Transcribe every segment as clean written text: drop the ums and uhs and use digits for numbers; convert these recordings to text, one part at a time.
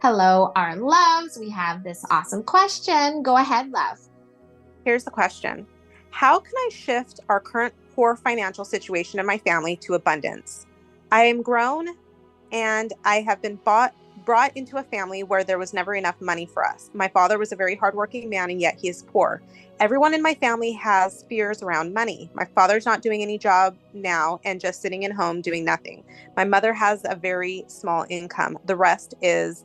Hello, our loves. We have this awesome question. Go ahead, love. Here's the question. How can I shift our current poor financial situation in my family to abundance? I am grown and I have been brought into a family where there was never enough money for us. My father was a very hardworking man and yet he is poor. Everyone in my family has fears around money. My father's not doing any job now and just sitting at home doing nothing. My mother has a very small income. The rest is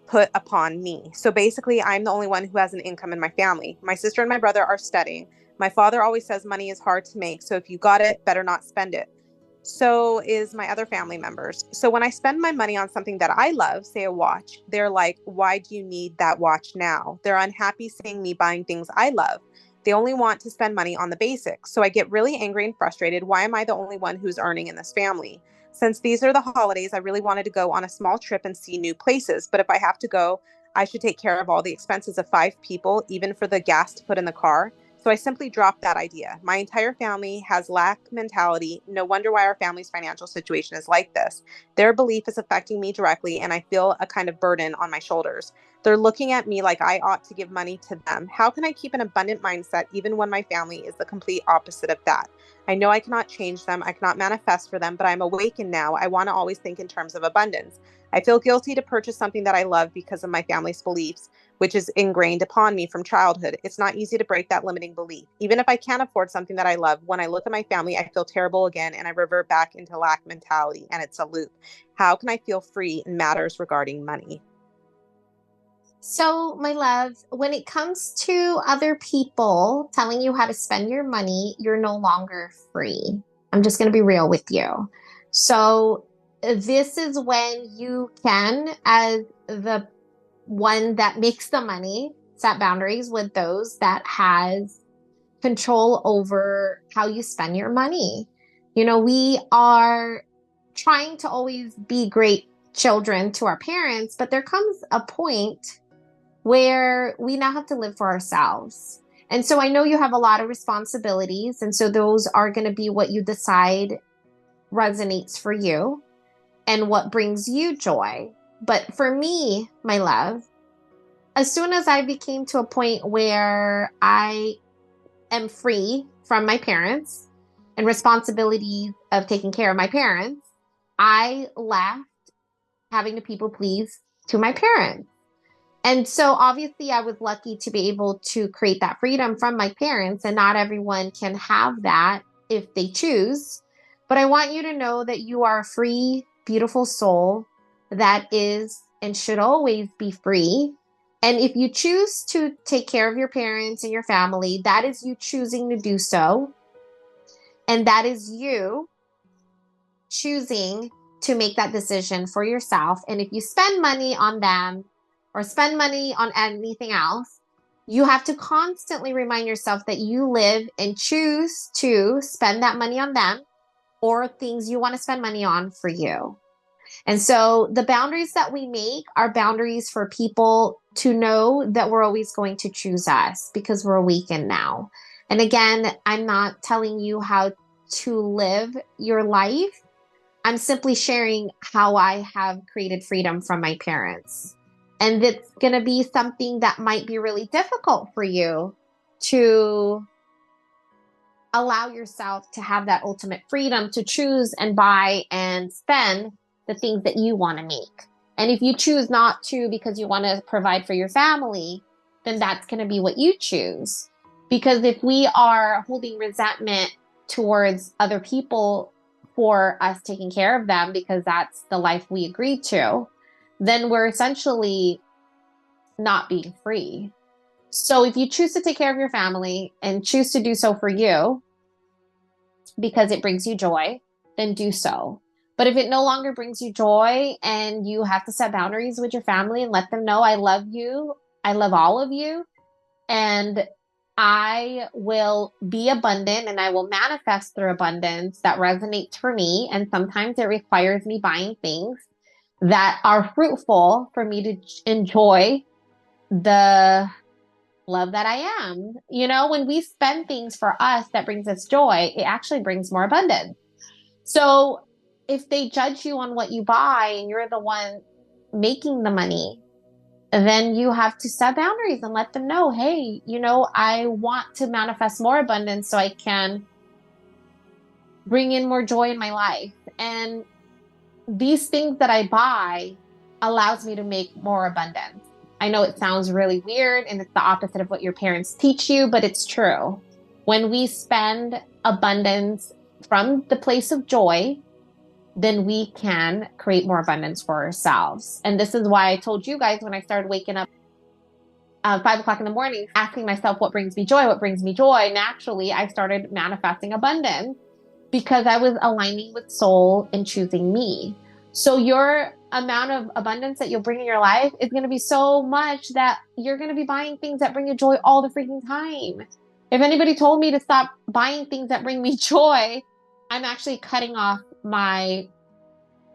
put upon me. So basically, I'm the only one who has an income in my family. My sister and my brother are studying. My father always says money is hard to make. So if you got it, better not spend it. So is my other family members. So when I spend my money on something that I love, say a watch, they're like, why do you need that watch now? They're unhappy seeing me buying things I love. They only want to spend money on the basics. So I get really angry and frustrated. Why am I the only one who's earning in this family? Since these are the holidays, I really wanted to go on a small trip and see new places. But if I have to go, I should take care of all the expenses of 5 people, even for the gas to put in the car. So I simply dropped that idea. My entire family has lack mentality. No wonder why our family's financial situation is like this. Their belief is affecting me directly, and I feel a kind of burden on my shoulders. They're looking at me like I ought to give money to them. How can I keep an abundant mindset even when my family is the complete opposite of that? I know I cannot change them. I cannot manifest for them, but I'm awakened now. I want to always think in terms of abundance. I feel guilty to purchase something that I love because of my family's beliefs, which is ingrained upon me from childhood. It's not easy to break that limiting belief. Even if I can't afford something that I love, when I look at my family, I feel terrible again and I revert back into lack mentality, and it's a loop. How can I feel free in matters regarding money? So, my love, when it comes to other people telling you how to spend your money, you're no longer free. I'm just going to be real with you. So, this is when you can, as the one that makes the money, set boundaries with those that has control over how you spend your money. We are trying to always be great children to our parents, but there comes a point where we now have to live for ourselves. And so I know you have a lot of responsibilities. And so those are going to be what you decide resonates for you and what brings you joy. But for me, my love, as soon as I became to a point where I am free from my parents and responsibilities of taking care of my parents, I left having to people please to my parents. And so obviously I was lucky to be able to create that freedom from my parents, and not everyone can have that if they choose. But I want you to know that you are a free, beautiful soul that is and should always be free. And if you choose to take care of your parents and your family, that is you choosing to do so. And that is you choosing to make that decision for yourself. And if you spend money on them or spend money on anything else, you have to constantly remind yourself that you live and choose to spend that money on them or things you want to spend money on for you. And so the boundaries that we make are boundaries for people to know that we're always going to choose us because we're awakened now. And again, I'm not telling you how to live your life. I'm simply sharing how I have created freedom from my parents. And it's going to be something that might be really difficult for you to allow yourself to have that ultimate freedom to choose and buy and spend the things that you want to make. And if you choose not to because you want to provide for your family, then that's going to be what you choose. Because if we are holding resentment towards other people for us taking care of them because that's the life we agreed to, then we're essentially not being free. So if you choose to take care of your family and choose to do so for you because it brings you joy, then do so. But if it no longer brings you joy and you have to set boundaries with your family and let them know, I love you, I love all of you, and I will be abundant and I will manifest through abundance that resonates for me. And sometimes it requires me buying things that are fruitful for me to enjoy the love that I am. When we spend things for us that brings us joy, it actually brings more abundance. So if they judge you on what you buy and you're the one making the money, then you have to set boundaries and let them know, hey, I want to manifest more abundance so I can bring in more joy in my life. And these things that I buy allows me to make more abundance. I know it sounds really weird and it's the opposite of what your parents teach you, but it's true. When we spend abundance from the place of joy, then we can create more abundance for ourselves. And this is why I told you guys when I started waking up 5 o'clock in the morning, asking myself, what brings me joy? What brings me joy? Naturally, I started manifesting abundance because I was aligning with soul and choosing me. So your amount of abundance that you'll bring in your life is going to be so much that you're going to be buying things that bring you joy all the freaking time. If anybody told me to stop buying things that bring me joy, I'm actually cutting off my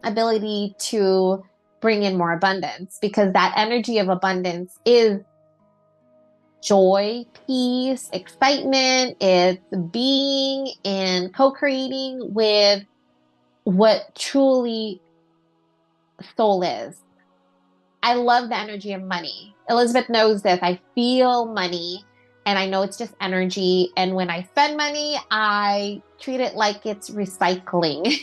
ability to bring in more abundance, because that energy of abundance is joy, peace, excitement. It's being and co-creating with what truly soul is. I love the energy of money. Elizabeth knows this. I feel money and I know it's just energy. And when I spend money, I treat it like it's recycling.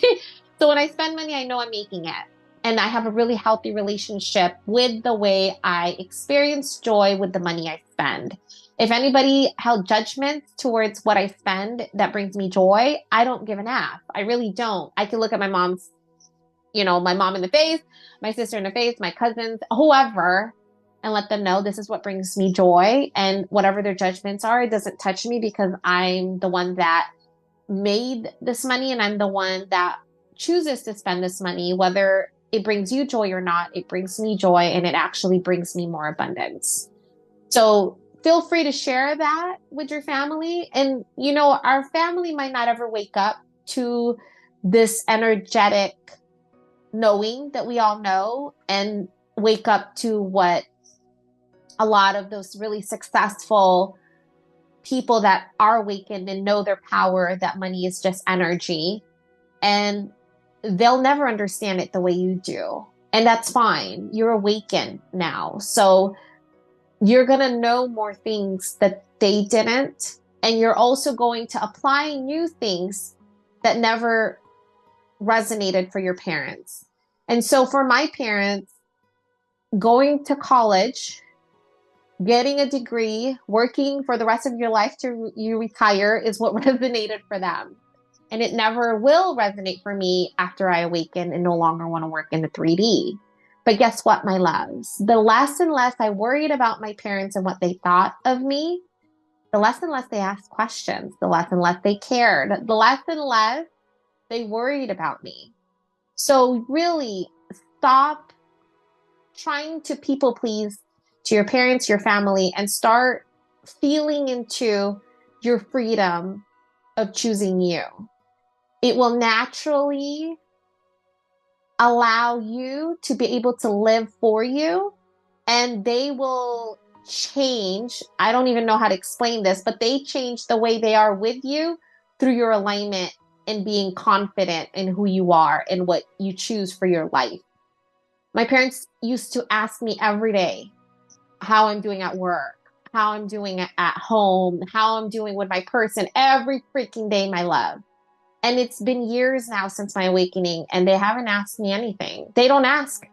So when I spend money, I know I'm making it. And I have a really healthy relationship with the way I experience joy with the money I spend. If anybody held judgments towards what I spend that brings me joy, I don't give an F. I really don't. I can look at my mom in the face, my sister in the face, my cousins, whoever, and let them know this is what brings me joy. And whatever their judgments are, it doesn't touch me because I'm the one that made this money and I'm the one that chooses to spend this money. Whether it brings you joy or not, it brings me joy and it actually brings me more abundance. So feel free to share that with your family. And, our family might not ever wake up to this energetic knowing that we all know and wake up to what a lot of those really successful people that are awakened and know their power, that money is just energy, and they'll never understand it the way you do. And that's fine. You're awakened now. So you're going to know more things that they didn't. And you're also going to apply new things that never resonated for your parents. And so for my parents, going to college, getting a degree, working for the rest of your life to you retire is what resonated for them. And it never will resonate for me after I awaken and no longer want to work in the 3D. But guess what, my loves? The less and less I worried about my parents and what they thought of me, the less and less they asked questions, the less and less they cared, the less and less they worried about me. So really stop trying to people please to your parents, your family, and start feeling into your freedom of choosing you. It will naturally allow you to be able to live for you, and they will change. I don't even know how to explain this, but they change the way they are with you through your alignment and being confident in who you are and what you choose for your life. My parents used to ask me every day how I'm doing at work, how I'm doing at home, how I'm doing with my person every freaking day, my love. And it's been years now since my awakening, and they haven't asked me anything. They don't ask.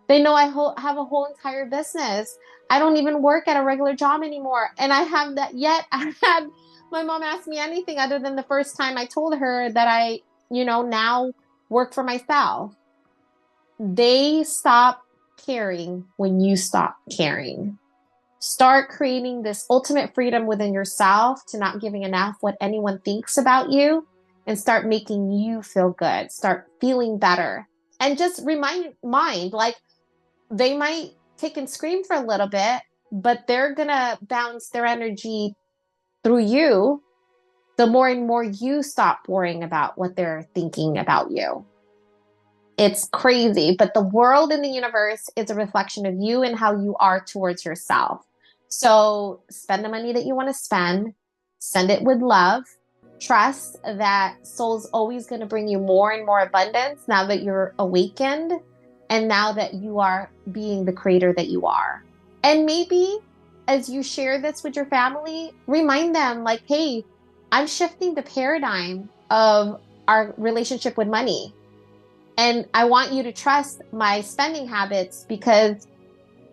They know I have a whole entire business. I don't even work at a regular job anymore. And I have that yet. I had my mom ask me anything other than the first time I told her that I, now work for myself. They stop caring when you stop caring. Start creating this ultimate freedom within yourself to not giving enough what anyone thinks about you, and start making you feel good. Start feeling better. And just mind, like, they might kick and scream for a little bit, but they're going to bounce their energy through you the more and more you stop worrying about what they're thinking about you. It's crazy, but the world and the universe is a reflection of you and how you are towards yourself. So spend the money that you want to spend, send it with love. Trust that soul's always going to bring you more and more abundance now that you're awakened and now that you are being the creator that you are. And maybe as you share this with your family, remind them like, hey, I'm shifting the paradigm of our relationship with money. And I want you to trust my spending habits because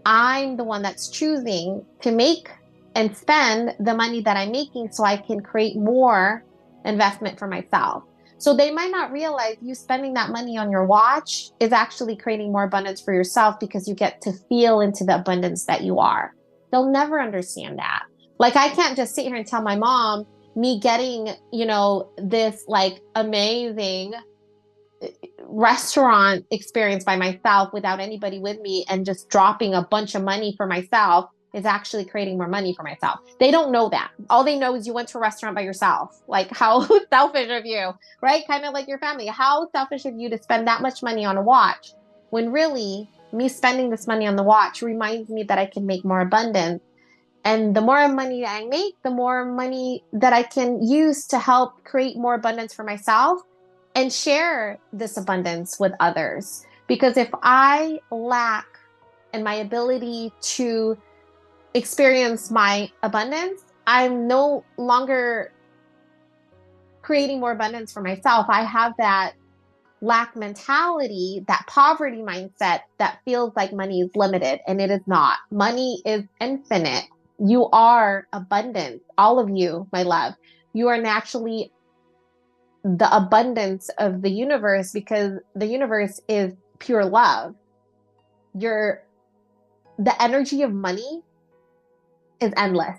I'm the one that's choosing to make and spend the money that I'm making so I can create more investment for myself. So they might not realize you spending that money on your watch is actually creating more abundance for yourself because you get to feel into the abundance that you are. They'll never understand that. Like I can't just sit here and tell my mom me getting, this like amazing restaurant experience by myself without anybody with me and just dropping a bunch of money for myself is actually creating more money for myself. They don't know that. All they know is you went to a restaurant by yourself. Like how selfish of you, right? Kind of like your family. How selfish of you to spend that much money on a watch when really me spending this money on the watch reminds me that I can make more abundance. And the more money that I make, the more money that I can use to help create more abundance for myself and share this abundance with others. Because if I lack in my ability to experience my abundance, I'm no longer creating more abundance for myself. I have that lack mentality, that poverty mindset that feels like money is limited, and it is not. Money is infinite. You are abundant. All of you, my love, you are naturally the abundance of the universe because the universe is pure love. Your The energy of money is endless.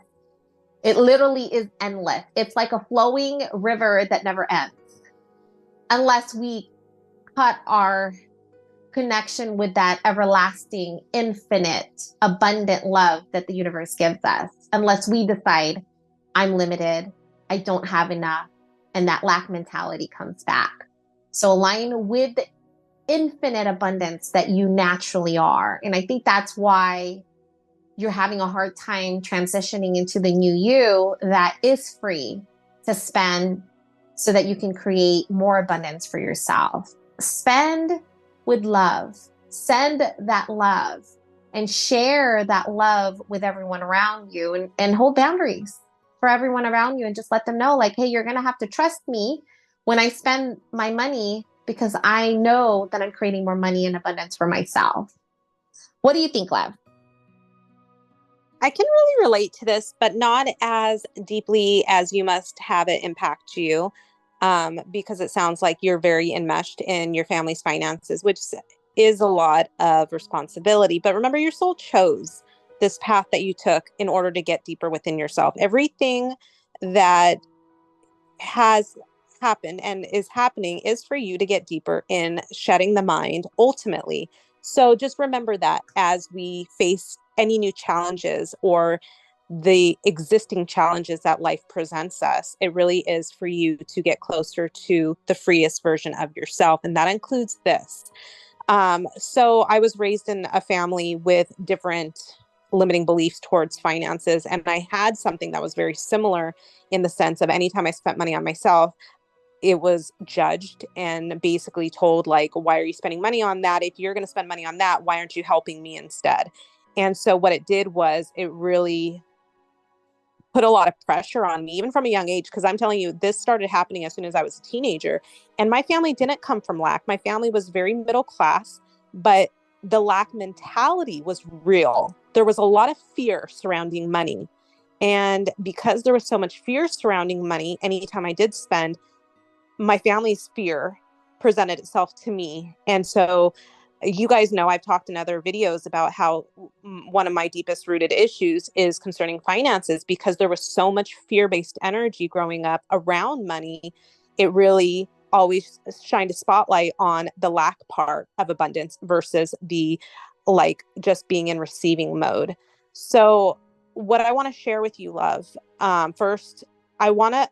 It literally is endless. It's like a flowing river that never ends unless we cut our connection with that everlasting, infinite, abundant love that the universe gives us. Unless we decide, I'm limited, I don't have enough, and that lack mentality comes back. So align with the infinite abundance that you naturally are. And I think that's why you're having a hard time transitioning into the new you that is free to spend so that you can create more abundance for yourself. Spend with love, send that love, and share that love with everyone around you and hold boundaries for everyone around you and just let them know, like, hey, you're going to have to trust me when I spend my money because I know that I'm creating more money and abundance for myself. What do you think, Lev? I can really relate to this, but not as deeply as you must have it impact you, because it sounds like you're very enmeshed in your family's finances, which is a lot of responsibility. But remember, your soul chose this path that you took in order to get deeper within yourself. Everything that has happened and is happening is for you to get deeper in shedding the mind ultimately. So just remember that as we face any new challenges or the existing challenges that life presents us, it really is for you to get closer to the freest version of yourself. And that includes this. So I was raised in a family with different limiting beliefs towards finances. And I had something that was very similar in the sense of anytime I spent money on myself, it was judged and basically told, like, why are you spending money on that? If you're going to spend money on that, why aren't you helping me instead? And so what it did was it really put a lot of pressure on me, even from a young age, because I'm telling you, this started happening as soon as I was a teenager. And my family didn't come from lack. My family was very middle class, but the lack mentality was real. There was a lot of fear surrounding money. And because there was so much fear surrounding money, anytime I did spend, my family's fear presented itself to me. And so you guys know I've talked in other videos about how one of my deepest rooted issues is concerning finances because there was so much fear-based energy growing up around money. It really always shined a spotlight on the lack part of abundance versus the like just being in receiving mode. So what I want to share with you, love, first, I want to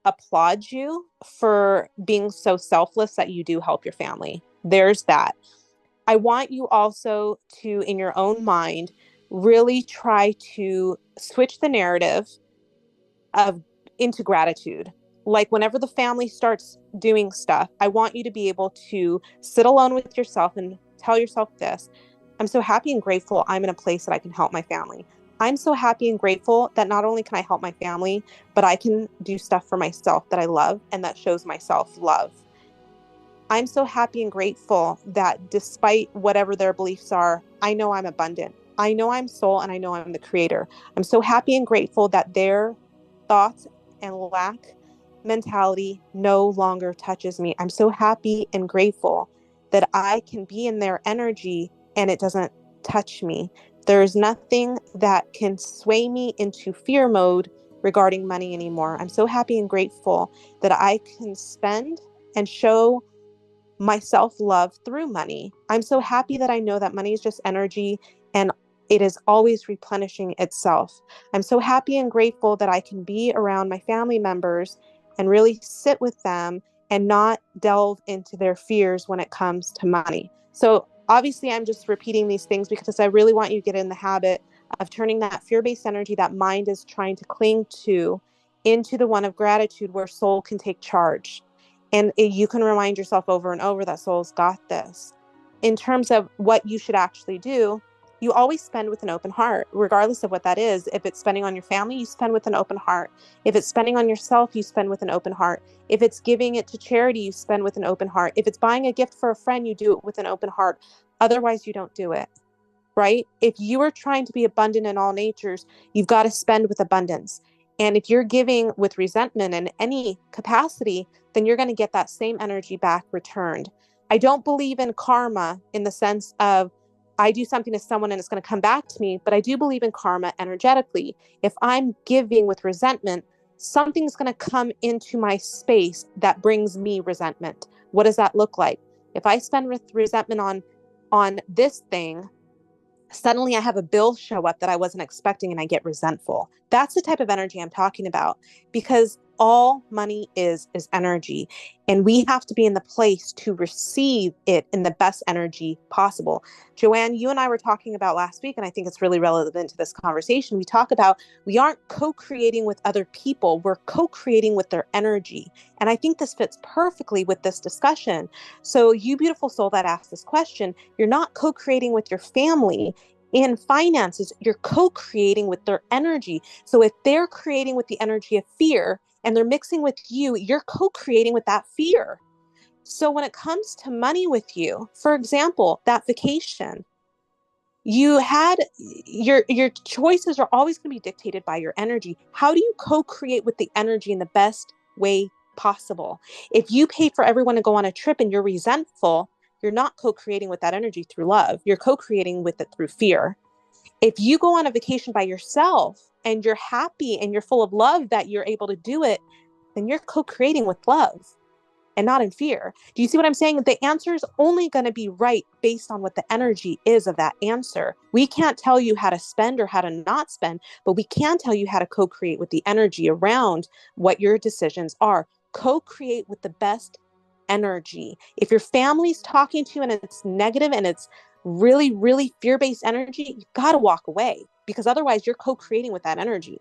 applaud you for being so selfless that you do help your family. There's that. I want you also to, in your own mind, really try to switch the narrative of into gratitude. Like whenever the family starts doing stuff, I want you to be able to sit alone with yourself and tell yourself this: I'm so happy and grateful I'm in a place that I can help my family. I'm so happy and grateful that not only can I help my family, but I can do stuff for myself that I love and that shows myself love. I'm so happy and grateful that despite whatever their beliefs are, I know I'm abundant. I know I'm soul and I know I'm the creator. I'm so happy and grateful that their thoughts and lack mentality no longer touches me. I'm so happy and grateful that I can be in their energy and it doesn't touch me. There's nothing that can sway me into fear mode regarding money anymore. I'm so happy and grateful that I can spend and show my self-love through money. I'm so happy that I know that money is just energy and it is always replenishing itself. I'm so happy and grateful that I can be around my family members and really sit with them and not delve into their fears when it comes to money. So obviously I'm just repeating these things because I really want you to get in the habit of turning that fear-based energy that mind is trying to cling to into the one of gratitude where soul can take charge. And you can remind yourself over and over that soul's got this. In terms of what you should actually do, you always spend with an open heart, regardless of what that is. If it's spending on your family, you spend with an open heart. If it's spending on yourself, you spend with an open heart. If it's giving it to charity, you spend with an open heart. If it's buying a gift for a friend, you do it with an open heart. Otherwise, you don't do it, right? If you are trying to be abundant in all natures, you've got to spend with abundance. And if you're giving with resentment in any capacity, then you're going to get that same energy back returned. I don't believe in karma in the sense of I do something to someone and it's going to come back to me, but I do believe in karma energetically. If I'm giving with resentment, something's going to come into my space that brings me resentment. What does that look like? If I spend with resentment on this thing, suddenly I have a bill show up that I wasn't expecting and I get resentful. That's the type of energy I'm talking about, because all money is energy, and we have to be in the place to receive it in the best energy possible. Joanne, you and I were talking about last week, and I think it's really relevant to this conversation. We talk about we aren't co-creating with other people, we're co-creating with their energy. And I think this fits perfectly with this discussion. So you beautiful soul that asked this question, you're not co-creating with your family in finances, you're co-creating with their energy. So if they're creating with the energy of fear and they're mixing with you, you're co-creating with that fear. So when it comes to money with you, for example, that vacation, you had your choices are always going to be dictated by your energy. How do you co-create with the energy in the best way possible? If you pay for everyone to go on a trip and you're resentful, you're not co-creating with that energy through love. You're co-creating with it through fear. If you go on a vacation by yourself and you're happy and you're full of love that you're able to do it, then you're co-creating with love and not in fear. Do you see what I'm saying? The answer is only going to be right based on what the energy is of that answer. We can't tell you how to spend or how to not spend, but we can tell you how to co-create with the energy around what your decisions are. Co-create with the best energy. If your family's talking to you and it's negative and it's really, really fear-based energy, you've got to walk away, because otherwise you're co-creating with that energy.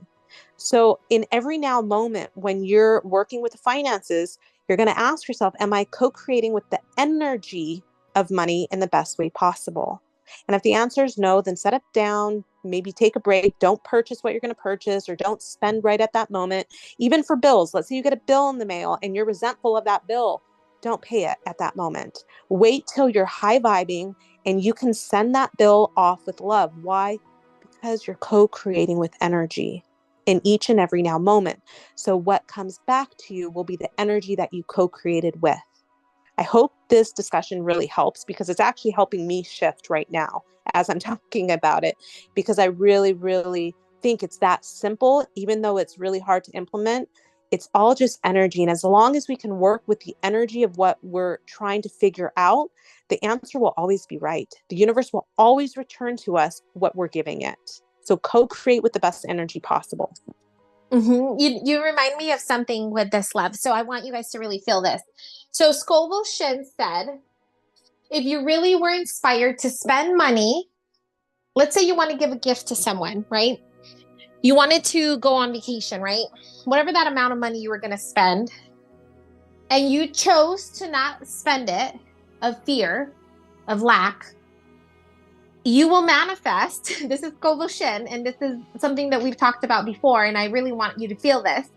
So in every now moment when you're working with the finances, you're going to ask yourself, am I co-creating with the energy of money in the best way possible? And if the answer is no, then set it down, maybe take a break. Don't purchase what you're going to purchase, or don't spend right at that moment. Even for bills, let's say you get a bill in the mail and you're resentful of that bill. Don't pay it at that moment. Wait till you're high vibing and you can send that bill off with love. Why? Because you're co-creating with energy in each and every now moment. So what comes back to you will be the energy that you co-created with. I hope this discussion really helps, because it's actually helping me shift right now as I'm talking about it, because I really, really think it's that simple, even though it's really hard to implement. It's all just energy. And as long as we can work with the energy of what we're trying to figure out, the answer will always be right. The universe will always return to us what we're giving it. So co-create with the best energy possible. You remind me of something with this, love. So I want you guys to really feel this. So Scoville Shin said, if you really were inspired to spend money, let's say you want to give a gift to someone, right? You wanted to go on vacation, right? Whatever that amount of money you were going to spend, and you chose to not spend it of fear, of lack, you will manifest. This is Shin, and this is something that we've talked about before, and I really want you to feel this.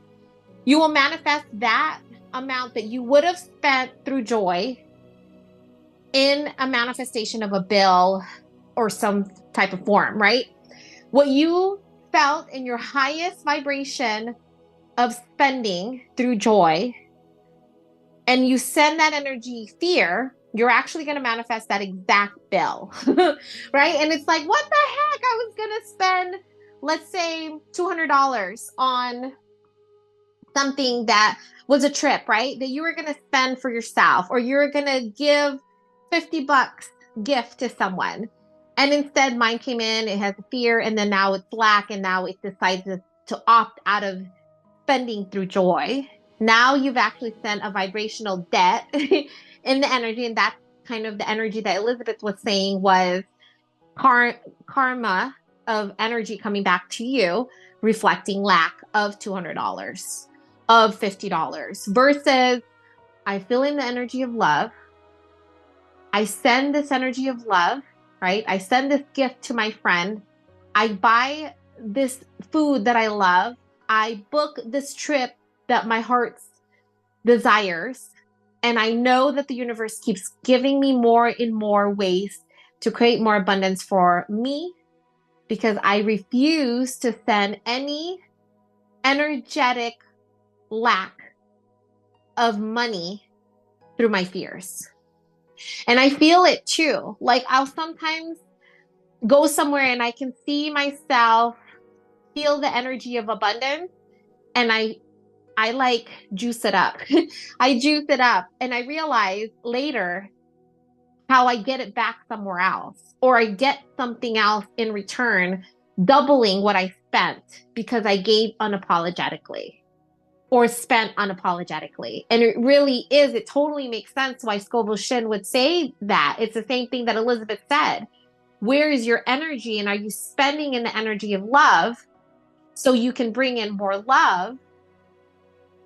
You will manifest that amount that you would have spent through joy in a manifestation of a bill or some type of form, right? What you felt in your highest vibration of spending through joy, and you send that energy fear, you're actually going to manifest that exact bill, right? And it's like, what the heck? I was going to spend, let's say, $200 on something that was a trip, right? That you were going to spend for yourself, or you're going to give $50 gift to someone. And instead mine came in, it has fear, and then now it's lack, and now it decides to opt out of spending through joy. Now you've actually sent a vibrational debt in the energy, and that's kind of the energy that Elizabeth was saying was karma of energy coming back to you, reflecting lack of $200, of $50, versus I feel in the energy of love. I send this energy of love, right? I send this gift to my friend. I buy this food that I love. I book this trip that my heart desires. And I know that the universe keeps giving me more and more ways to create more abundance for me, because I refuse to send any energetic lack of money through my fears. And I feel it too. Like I'll sometimes go somewhere and I can see myself feel the energy of abundance, and I like juice it up. I juice it up, and I realize later how I get it back somewhere else, or I get something else in return, doubling what I spent because I gave unapologetically or spent unapologetically. And it really is, it totally makes sense why Scoville Shin would say that. It's the same thing that Elizabeth said. Where is your energy? And are you spending in the energy of love so you can bring in more love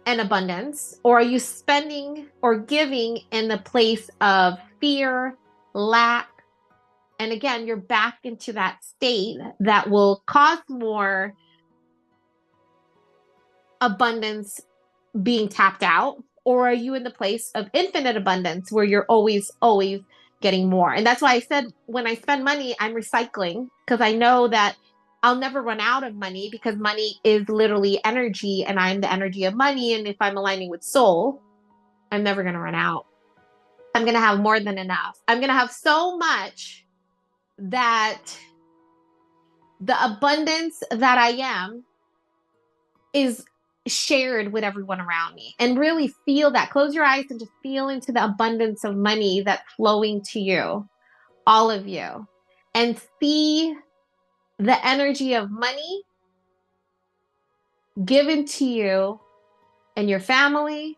and abundance? Or are you spending or giving in the place of fear, lack? And again, you're back into that state that will cause more abundance being tapped out. Or are you in the place of infinite abundance where you're always getting more? And that's why I said when I spend money, I'm recycling, because I know that I'll never run out of money, because money is literally energy, and I'm the energy of money. And if I'm aligning with soul, I'm never going to run out. I'm going to have more than enough. I'm going to have so much that the abundance that I am is shared with everyone around me. And really feel that. Close your eyes and just feel into the abundance of money that's flowing to you, all of you, and see the energy of money given to you and your family.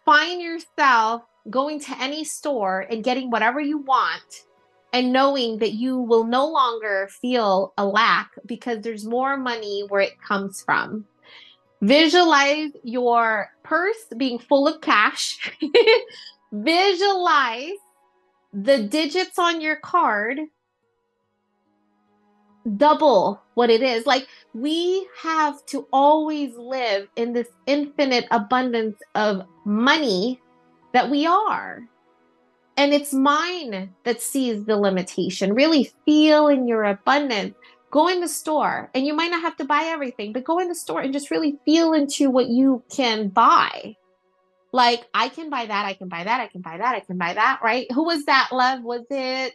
Find yourself going to any store and getting whatever you want, and knowing that you will no longer feel a lack because there's more money where it comes from. Visualize your purse being full of cash. Visualize the digits on your card double what it is. Like, we have to always live in this infinite abundance of money that we are. And it's mine that sees the limitation. Really feel in your abundance. Go in the store, and you might not have to buy everything, but go in the store and just really feel into what you can buy. Like, I can buy that, I can buy that, I can buy that, I can buy that, right? Who was that, love? Was it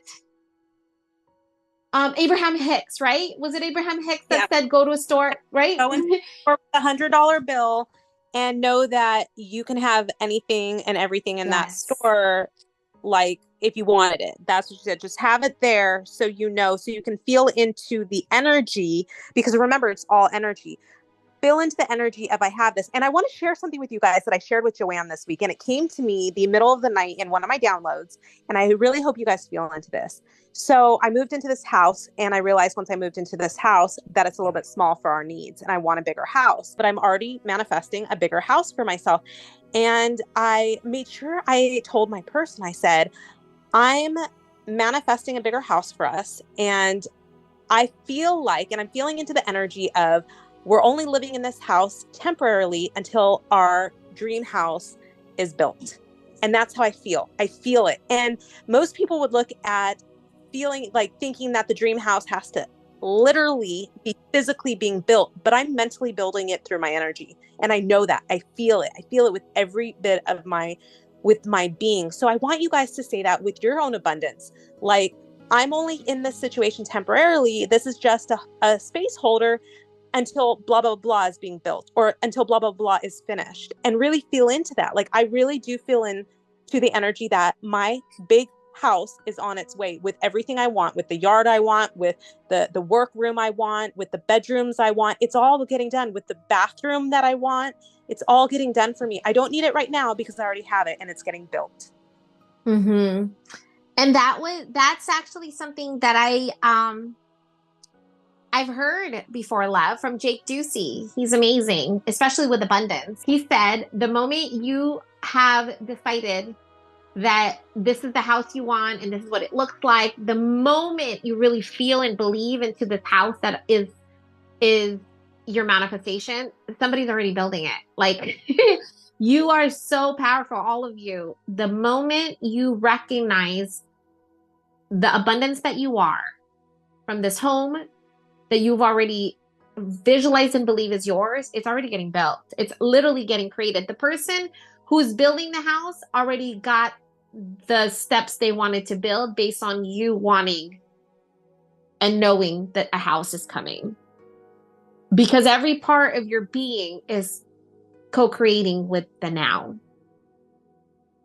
Abraham Hicks, right? Was it Abraham Hicks that said go to a store, right? Go in for $100 bill and know that you can have anything and everything in that store, like if you wanted it. That's what she said. Just have it there so you know, so you can feel into the energy, because remember, it's all energy. Feel into the energy of I have this. And I want to share something with you guys that I shared with Joanne this week. And it came to me the middle of the night in one of my downloads. And I really hope you guys feel into this. So I moved into this house, and I realized once I moved into this house that it's a little bit small for our needs, and I want a bigger house, but I'm already manifesting a bigger house for myself. And I made sure I told my person, I said, I'm manifesting a bigger house for us. And I feel like, and I'm feeling into the energy of, we're only living in this house temporarily until our dream house is built. And that's how I feel. I feel it. And most people would look at feeling like thinking that the dream house has to literally be physically being built, but I'm mentally building it through my energy. And I know that. I feel it. I feel it with every bit of my being. So I want you guys to say that with your own abundance. Like, I'm only in this situation temporarily. This is just a space holder until blah, blah, blah is being built, or until blah, blah, blah is finished, and really feel into that. Like, I really do feel into the energy that my big house is on its way, with everything I want, with the yard I want, with the workroom I want, with the bedrooms I want. It's all getting done. With the bathroom that I want, it's all getting done for me. I don't need it right now because I already have it and it's getting built. Mm-hmm. And that's actually something that I've heard before, love, from Jake Ducey. He's amazing, especially with abundance. He said, the moment you have decided that this is the house you want and this is what it looks like, the moment you really feel and believe into this house that is your manifestation, somebody's already building it. Like, you are so powerful, all of you. The moment you recognize the abundance that you are from this home that you've already visualized and believe is yours, it's already getting built. It's literally getting created. The person who's building the house already got the steps they wanted to build based on you wanting and knowing that a house is coming. Because every part of your being is co-creating with the now.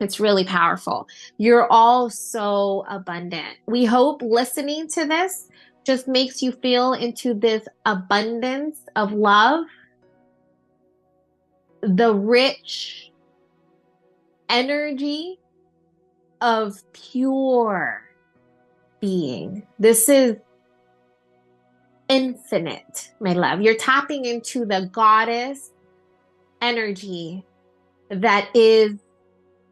It's really powerful. You're all so abundant. We hope listening to this just makes you feel into this abundance of love, the rich energy of pure being. This is infinite, my love. You're tapping into the goddess energy that is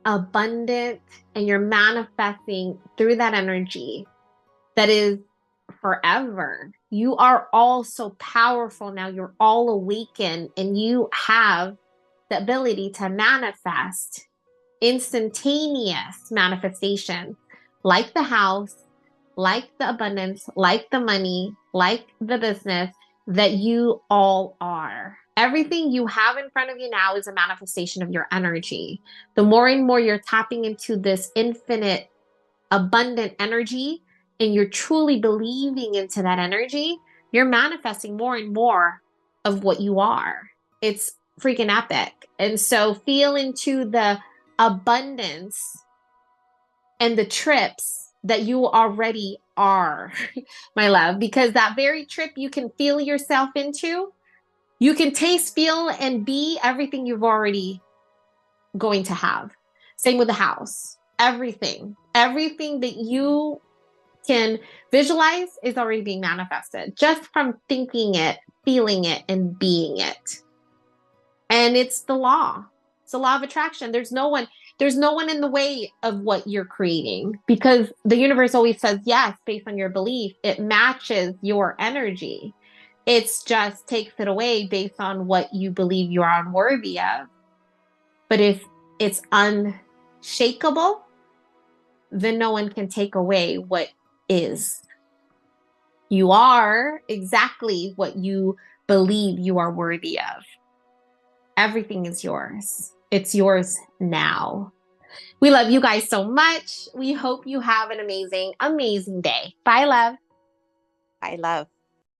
abundant, and you're manifesting through that energy that is forever. You are all so powerful now. You're all awakened, and you have the ability to manifest instantaneous manifestation, like the house, like the abundance, like the money, like the business that you all are. Everything you have in front of you now is a manifestation of your energy. The more and more you're tapping into this infinite, abundant energy, and you're truly believing into that energy, you're manifesting more and more of what you are. It's freaking epic. And so feel into the abundance and the trips that you already are, my love, because that very trip you can feel yourself into, you can taste, feel, and be everything you've already going to have. Same with the house. Everything that you can visualize is already being manifested just from thinking it, feeling it, and being it. And it's the law. It's the law of attraction. There's no one in the way of what you're creating, because the universe always says yes based on your belief. It matches your energy. It's just takes it away based on what you believe you are unworthy of. But if it's unshakable, then no one can take away what is. You are exactly what you believe you are worthy of. Everything is yours. It's yours now. We love you guys so much. We hope you have an amazing, amazing day. Bye, love. I love.